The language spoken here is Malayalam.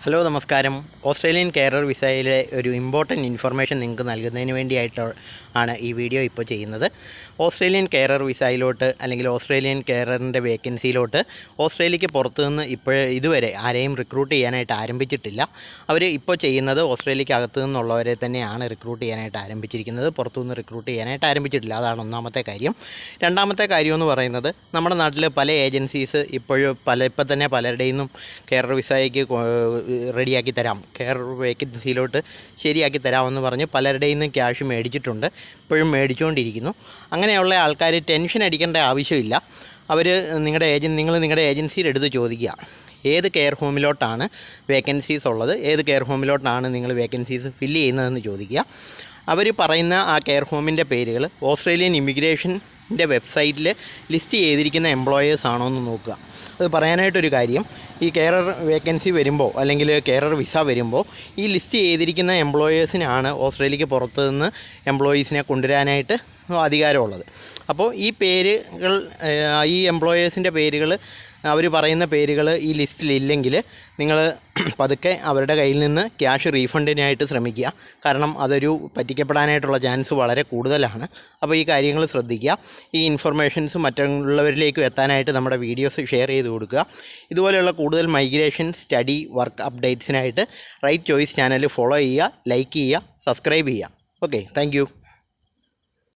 ഹലോ നമസ്കാരം. ഓസ്ട്രേലിയൻ കെയറർ വിസയിലെ ഒരു ഇമ്പോർട്ടൻറ്റ് ഇൻഫർമേഷൻ നിങ്ങൾക്ക് നൽകുന്നതിന് വേണ്ടിയായിട്ട് ആണ് ഈ വീഡിയോ ഇപ്പോൾ ചെയ്യുന്നത്. ഓസ്ട്രേലിയൻ കെയറർ വിസയിലോട്ട് അല്ലെങ്കിൽ ഓസ്ട്രേലിയൻ കെയററിൻ്റെ വേക്കൻസിയിലോട്ട് ഓസ്ട്രേലിയക്ക് പുറത്തു നിന്ന് ഇതുവരെ ആരെയും റിക്രൂട്ട് ചെയ്യാനായിട്ട് ആരംഭിച്ചിട്ടില്ല. അവർ ഇപ്പോൾ ചെയ്യുന്നത് ഓസ്ട്രേലിയക്ക് അകത്തു നിന്നുള്ളവരെ തന്നെയാണ് റിക്രൂട്ട് ചെയ്യാനായിട്ട് ആരംഭിച്ചിരിക്കുന്നത്. പുറത്തുനിന്ന് റിക്രൂട്ട് ചെയ്യാനായിട്ട് ആരംഭിച്ചിട്ടില്ല. അതാണ് ഒന്നാമത്തെ കാര്യം. രണ്ടാമത്തെ കാര്യം എന്ന് പറയുന്നത്, നമ്മുടെ നാട്ടിൽ പല ഏജൻസീസ് ഇപ്പം തന്നെ പലരുടെയും നിന്നും കെയറർ വിസയ്ക്ക് റെഡിയാക്കി തരാം, കെയറർ വേക്കൻസിയിലോട്ട് ശരിയാക്കി തരാമെന്ന് പറഞ്ഞ് പലരുടെയും നിന്ന് ക്യാഷ് മേടിച്ചിട്ടുണ്ട്, ഇപ്പോഴും മേടിച്ചുകൊണ്ടിരിക്കുന്നു. അങ്ങനെയുള്ള ആൾക്കാർ ടെൻഷൻ അടിക്കേണ്ട ആവശ്യമില്ല. നിങ്ങൾ നിങ്ങളുടെ ഏജൻസിയുടെ അടുത്ത് ചോദിക്കുക, ഏത് കെയർ ഹോമിലോട്ടാണ് വേക്കൻസീസ് ഉള്ളത്, ഏത് കെയർ ഹോമിലോട്ടാണ് നിങ്ങൾ വേക്കൻസീസ് ഫില്ല് ചെയ്യുന്നതെന്ന് ചോദിക്കുക. അവർ പറയുന്ന ആ കെയർ ഹോമിൻ്റെ പേരുകൾ ഓസ്ട്രേലിയൻ ഇമിഗ്രേഷൻ്റെ വെബ്സൈറ്റിൽ ലിസ്റ്റ് ചെയ്തിരിക്കുന്ന എംപ്ലോയേഴ്സ് ആണോ എന്ന് നോക്കുക. അത് പറയാനായിട്ടൊരു കാര്യം, ഈ കെയറർ വേക്കൻസി വരുമ്പോൾ അല്ലെങ്കിൽ കെയറർ വിസ വരുമ്പോൾ ഈ ലിസ്റ്റ് ചെയ്തിരിക്കുന്ന എംപ്ലോയേഴ്സിനാണ് ഓസ്ട്രേലിയക്ക് പുറത്ത് നിന്ന് എംപ്ലോയീസിനെ കൊണ്ടുവരാനായിട്ട് അധികാരമുള്ളത്. അപ്പോൾ ഈ എംപ്ലോയേഴ്സിൻ്റെ പേരുകൾ, അവർ പറയുന്ന പേരുകൾ ഈ ലിസ്റ്റിലില്ലെങ്കിൽ നിങ്ങൾ പതുക്കെ അവരുടെ കയ്യിൽ നിന്ന് ക്യാഷ് റീഫണ്ടിനായിട്ട് ശ്രമിക്കുക. കാരണം അതൊരു പറ്റിക്കപ്പെടാനായിട്ടുള്ള ചാൻസ് വളരെ കൂടുതലാണ്. അപ്പോൾ ഈ കാര്യങ്ങൾ ശ്രദ്ധിക്കുക. ഈ ഇൻഫർമേഷൻസ് മറ്റുള്ളവരിലേക്കും എത്താനായിട്ട് നമ്മുടെ വീഡിയോസ് ഷെയർ ചെയ്ത് കൊടുക്കുക. ഇതുപോലെയുള്ള കൂടുതൽ മൈഗ്രേഷൻ, സ്റ്റഡി, വർക്ക് അപ്ഡേറ്റ്സിനായിട്ട് റൈറ്റ് ചോയ്സ് ചാനൽ ഫോളോ ചെയ്യുക, ലൈക്ക് ചെയ്യുക, സബ്സ്ക്രൈബ് ചെയ്യുക. Okay, thank